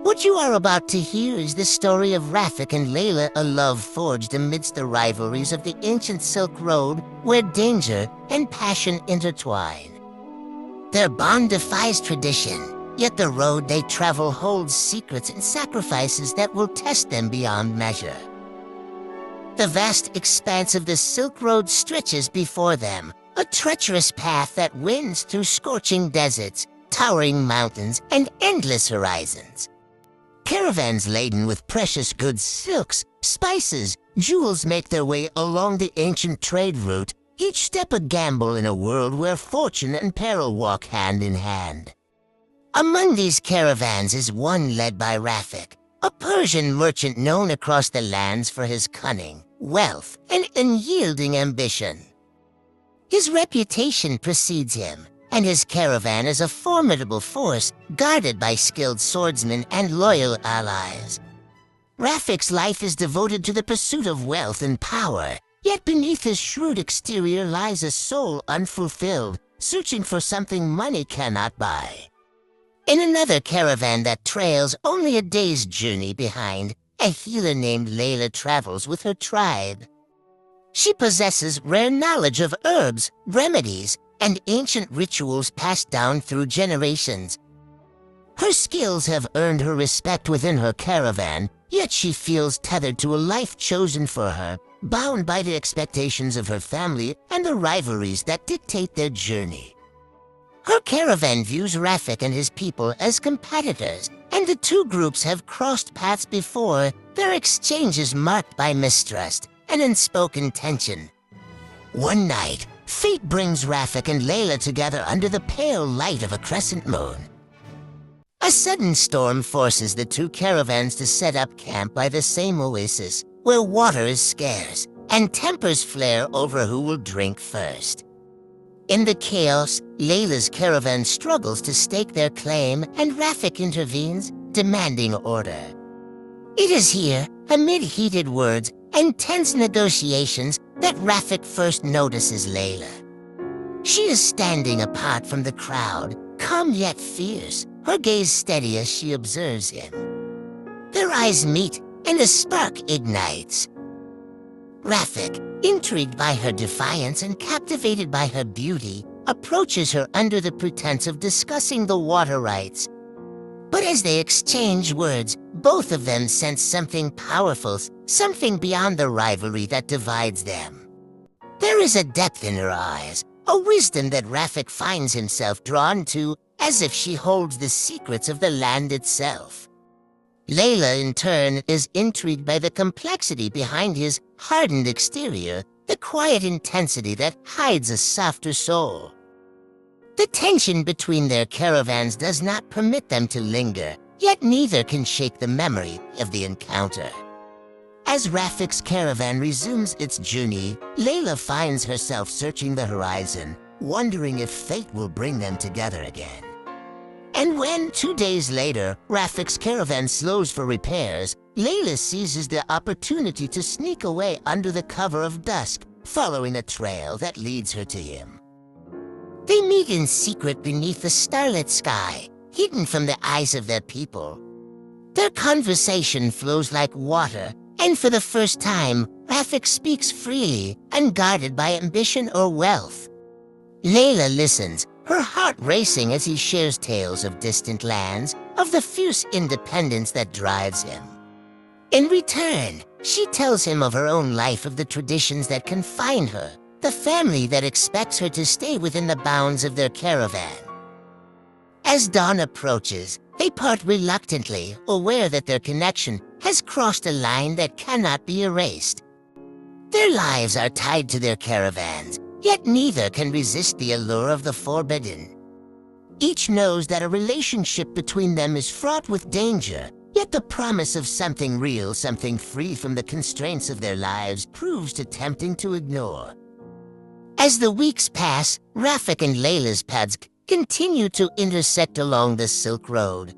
What you are about to hear is the story of Rafiq and Leyla, a love forged amidst the rivalries of the ancient Silk Road, where danger and passion intertwine. Their bond defies tradition, yet the road they travel holds secrets and sacrifices that will test them beyond measure. The vast expanse of the Silk Road stretches before them, a treacherous path that winds through scorching deserts, towering mountains, and endless horizons. Caravans laden with precious goods, silks, spices, jewels make their way along the ancient trade route, each step a gamble in a world where fortune and peril walk hand in hand. Among these caravans is one led by Rafiq, a Persian merchant known across the lands for his cunning, wealth, and unyielding ambition. His reputation precedes him, and his caravan is a formidable force guarded by skilled swordsmen and loyal allies. Rafiq's life is devoted to the pursuit of wealth and power, yet beneath his shrewd exterior lies a soul unfulfilled, searching for something money cannot buy. In another caravan that trails only a day's journey behind, a healer named Leyla travels with her tribe. She possesses rare knowledge of herbs, remedies, and ancient rituals passed down through generations. Her skills have earned her respect within her caravan, yet she feels tethered to a life chosen for her, bound by the expectations of her family and the rivalries that dictate their journey. Her caravan views Rafiq and his people as competitors, and the two groups have crossed paths before, their exchanges marked by mistrust and unspoken tension. One night, fate brings Rafiq and Leyla together under the pale light of a crescent moon. A sudden storm forces the two caravans to set up camp by the same oasis, where water is scarce, and tempers flare over who will drink first. In the chaos, Leyla's caravan struggles to stake their claim, and Rafiq intervenes, demanding order. It is here, amid heated words and tense negotiations, that Rafiq first notices Leyla. She is standing apart from the crowd, calm yet fierce, her gaze steady as she observes him. Their eyes meet, and a spark ignites. Rafiq, intrigued by her defiance and captivated by her beauty, approaches her under the pretense of discussing the water rights. But as they exchange words, both of them sense something powerful, something beyond the rivalry that divides them. There is a depth in her eyes, a wisdom that Rafiq finds himself drawn to, as if she holds the secrets of the land itself. Leyla, in turn, is intrigued by the complexity behind his hardened exterior, the quiet intensity that hides a softer soul. The tension between their caravans does not permit them to linger, yet neither can shake the memory of the encounter. As Rafiq's caravan resumes its journey, Leyla finds herself searching the horizon, wondering if fate will bring them together again. And when, 2 days later, Rafiq's caravan slows for repairs, Leyla seizes the opportunity to sneak away under the cover of dusk, following a trail that leads her to him. They meet in secret beneath the starlit sky, hidden from the eyes of their people. Their conversation flows like water, and for the first time, Rafiq speaks freely, unguarded by ambition or wealth. Leyla listens, her heart racing as he shares tales of distant lands, of the fierce independence that drives him. In return, she tells him of her own life, of the traditions that confine her, the family that expects her to stay within the bounds of their caravan. As dawn approaches, they part reluctantly, aware that their connection has crossed a line that cannot be erased. Their lives are tied to their caravans, yet neither can resist the allure of the forbidden. Each knows that a relationship between them is fraught with danger, yet the promise of something real, something free from the constraints of their lives, proves too tempting to ignore. As the weeks pass, Rafiq and Leyla's paths continue to intersect along the Silk Road.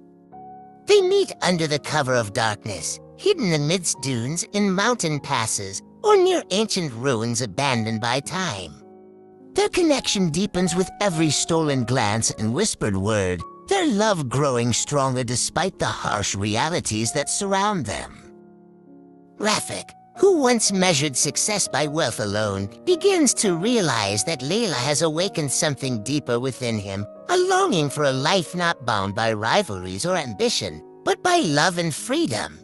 They meet under the cover of darkness, hidden amidst dunes, in mountain passes, or near ancient ruins abandoned by time. Their connection deepens with every stolen glance and whispered word, their love growing stronger despite the harsh realities that surround them. Rafiq, who once measured success by wealth alone, begins to realize that Leyla has awakened something deeper within him, a longing for a life not bound by rivalries or ambition, but by love and freedom.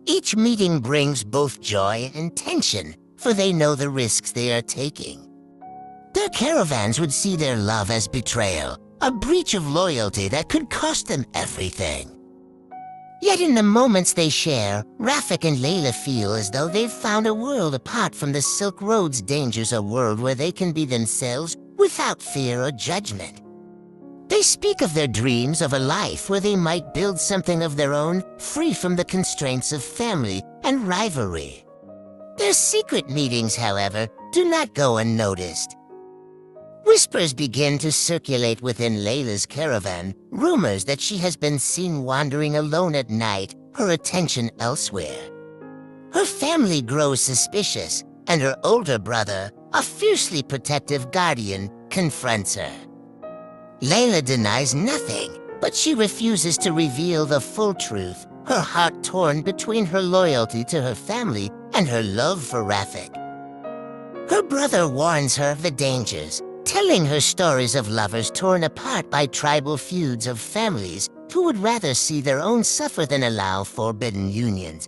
Each meeting brings both joy and tension, for they know the risks they are taking. Their caravans would see their love as betrayal, a breach of loyalty that could cost them everything. Yet in the moments they share, Rafiq and Leyla feel as though they've found a world apart from the Silk Road's dangers, a world where they can be themselves without fear or judgment. They speak of their dreams of a life where they might build something of their own, free from the constraints of family and rivalry. Their secret meetings, however, do not go unnoticed. Whispers begin to circulate within Leyla's caravan, rumors that she has been seen wandering alone at night, her attention elsewhere. Her family grows suspicious, and her older brother, a fiercely protective guardian, confronts her. Leyla denies nothing, but she refuses to reveal the full truth, her heart torn between her loyalty to her family and her love for Rafiq. Her brother warns her of the dangers, telling her stories of lovers torn apart by tribal feuds, of families who would rather see their own suffer than allow forbidden unions.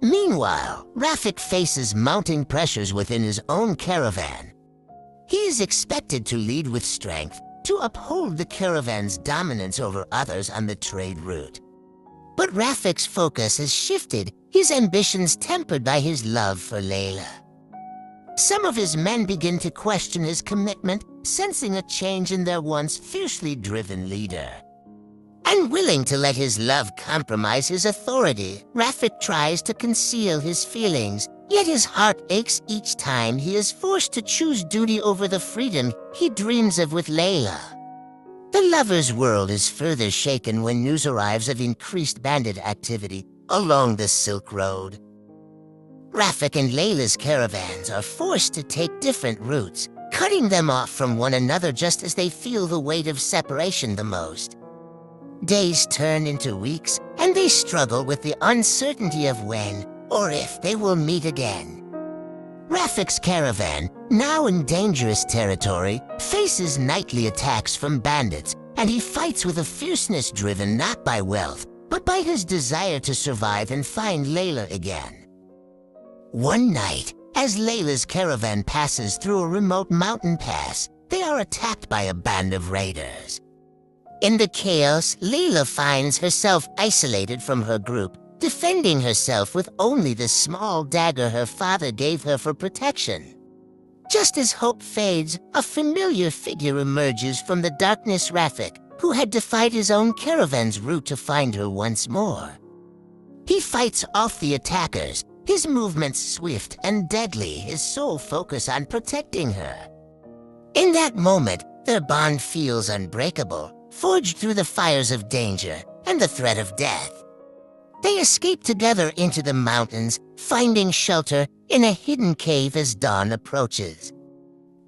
Meanwhile, Rafiq faces mounting pressures within his own caravan. He is expected to lead with strength, to uphold the caravan's dominance over others on the trade route. But Rafiq's focus has shifted, his ambitions tempered by his love for Leyla. Some of his men begin to question his commitment, sensing a change in their once fiercely driven leader. Unwilling to let his love compromise his authority, Rafiq tries to conceal his feelings, yet his heart aches each time he is forced to choose duty over the freedom he dreams of with Leyla. The lover's world is further shaken when news arrives of increased bandit activity along the Silk Road. Rafiq and Leyla's caravans are forced to take different routes, cutting them off from one another just as they feel the weight of separation the most. Days turn into weeks, and they struggle with the uncertainty of when or if they will meet again. Rafiq's caravan, now in dangerous territory, faces nightly attacks from bandits, and he fights with a fierceness driven not by wealth, but by his desire to survive and find Leyla again. One night, as Leyla's caravan passes through a remote mountain pass, they are attacked by a band of raiders. In the chaos, Leyla finds herself isolated from her group, defending herself with only the small dagger her father gave her for protection. Just as hope fades, a familiar figure emerges from the darkness. Rafiq, who had defied his own caravan's route to find her once more. He fights off the attackers, his movements swift and deadly, his sole focus on protecting her. In that moment, their bond feels unbreakable, forged through the fires of danger and the threat of death. They escape together into the mountains, finding shelter in a hidden cave as dawn approaches.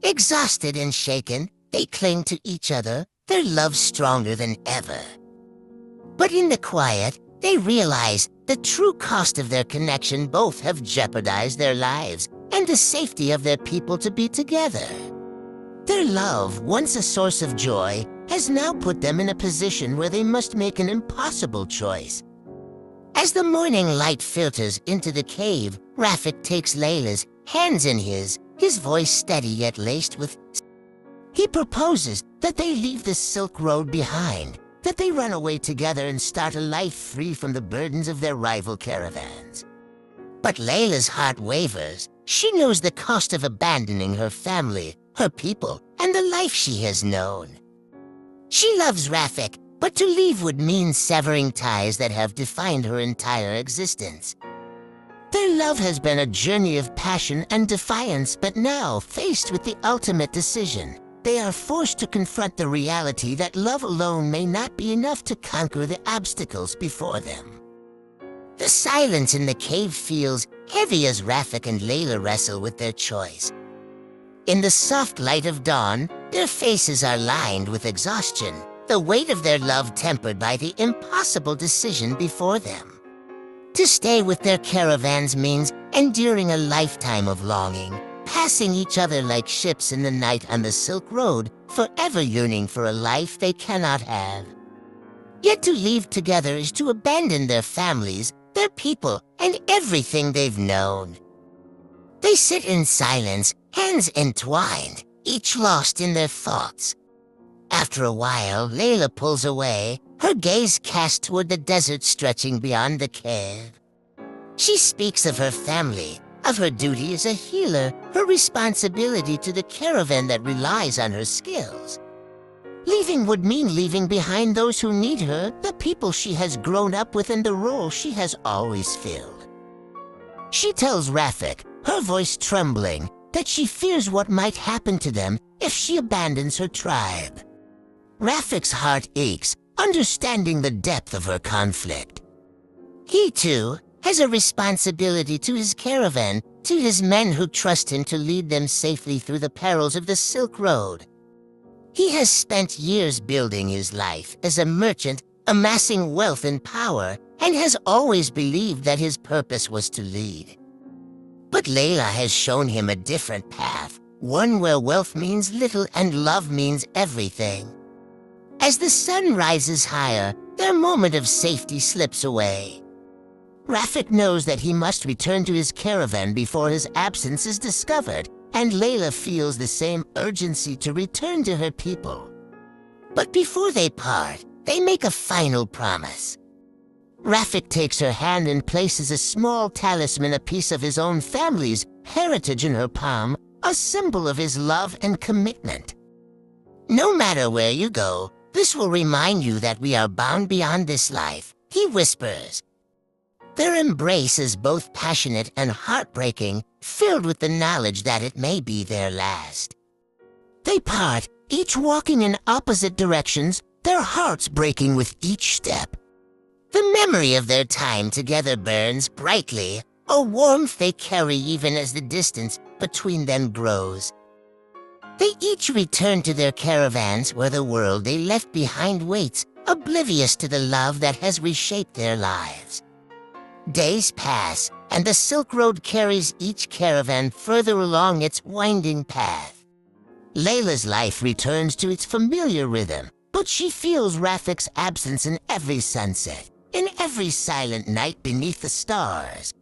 Exhausted and shaken, they cling to each other, their love stronger than ever. But in the quiet, they realize the true cost of their connection. Both have jeopardized their lives and the safety of their people to be together. Their love, once a source of joy, has now put them in a position where they must make an impossible choice. As the morning light filters into the cave, Rafiq takes Leyla's hands in his voice steady yet laced with... He proposes that they leave the Silk Road behind, that they run away together and start a life free from the burdens of their rival caravans. But Leyla's heart wavers. She knows the cost of abandoning her family, her people, and the life she has known. She loves Rafiq, but to leave would mean severing ties that have defined her entire existence. Their love has been a journey of passion and defiance, but now, faced with the ultimate decision, they are forced to confront the reality that love alone may not be enough to conquer the obstacles before them. The silence in the cave feels heavy as Rafiq and Leyla wrestle with their choice. In the soft light of dawn, their faces are lined with exhaustion, the weight of their love tempered by the impossible decision before them. To stay with their caravans means enduring a lifetime of longing, passing each other like ships in the night on the Silk Road, forever yearning for a life they cannot have. Yet to leave together is to abandon their families, their people, and everything they've known. They sit in silence, hands entwined, each lost in their thoughts. After a while, Leyla pulls away, her gaze cast toward the desert stretching beyond the cave. She speaks of her family, of her duty as a healer, her responsibility to the caravan that relies on her skills. Leaving would mean leaving behind those who need her, the people she has grown up with, and the role she has always filled. She tells Rafiq, her voice trembling, that she fears what might happen to them if she abandons her tribe. Rafiq's heart aches, understanding the depth of her conflict. He, too, has a responsibility to his caravan, to his men who trust him to lead them safely through the perils of the Silk Road. He has spent years building his life as a merchant, amassing wealth and power, and has always believed that his purpose was to lead. But Leyla has shown him a different path, one where wealth means little and love means everything. As the sun rises higher, their moment of safety slips away. Rafiq knows that he must return to his caravan before his absence is discovered, and Leyla feels the same urgency to return to her people. But before they part, they make a final promise. Rafiq takes her hand and places a small talisman, a piece of his own family's heritage, in her palm, a symbol of his love and commitment. No matter where you go, this will remind you that we are bound beyond this life, he whispers. Their embrace is both passionate and heartbreaking, filled with the knowledge that it may be their last. They part, each walking in opposite directions, their hearts breaking with each step. The memory of their time together burns brightly, a warmth they carry even as the distance between them grows. They each return to their caravans where the world they left behind waits, oblivious to the love that has reshaped their lives. Days pass, and the Silk Road carries each caravan further along its winding path. Leyla's life returns to its familiar rhythm, but she feels Rafiq's absence in every sunset, in every silent night beneath the stars.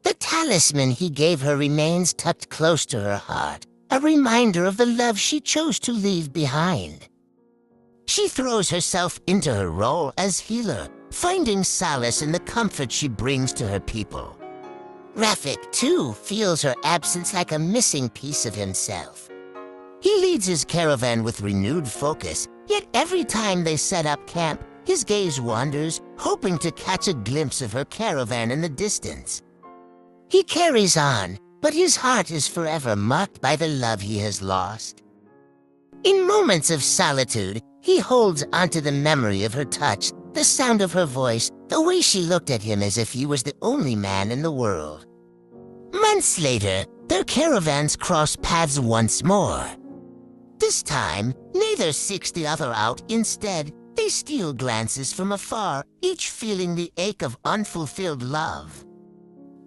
The talisman he gave her remains tucked close to her heart, a reminder of the love she chose to leave behind. She throws herself into her role as healer, finding solace in the comfort she brings to her people. Rafiq, too, feels her absence like a missing piece of himself. He leads his caravan with renewed focus, yet every time they set up camp, his gaze wanders, hoping to catch a glimpse of her caravan in the distance. He carries on, but his heart is forever marked by the love he has lost. In moments of solitude, he holds onto the memory of her touch, the sound of her voice, the way she looked at him as if he was the only man in the world. Months later, their caravans cross paths once more. This time, neither seeks the other out. Instead, they steal glances from afar, each feeling the ache of unfulfilled love.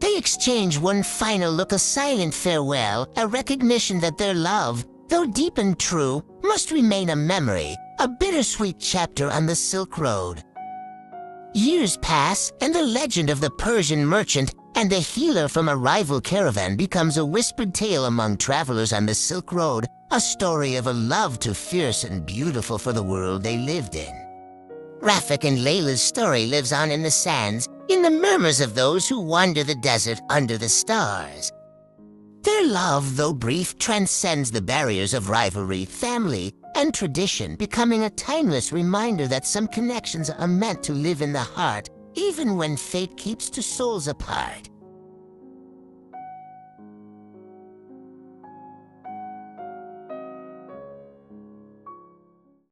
They exchange one final look, a silent farewell, a recognition that their love, though deep and true, must remain a memory, a bittersweet chapter on the Silk Road. Years pass, and the legend of the Persian merchant and the healer from a rival caravan becomes a whispered tale among travelers on the Silk Road, a story of a love too fierce and beautiful for the world they lived in. Rafiq and Leyla's story lives on in the sands, in the murmurs of those who wander the desert under the stars. Their love, though brief, transcends the barriers of rivalry, family, and tradition, becoming a timeless reminder that some connections are meant to live in the heart, even when fate keeps two souls apart.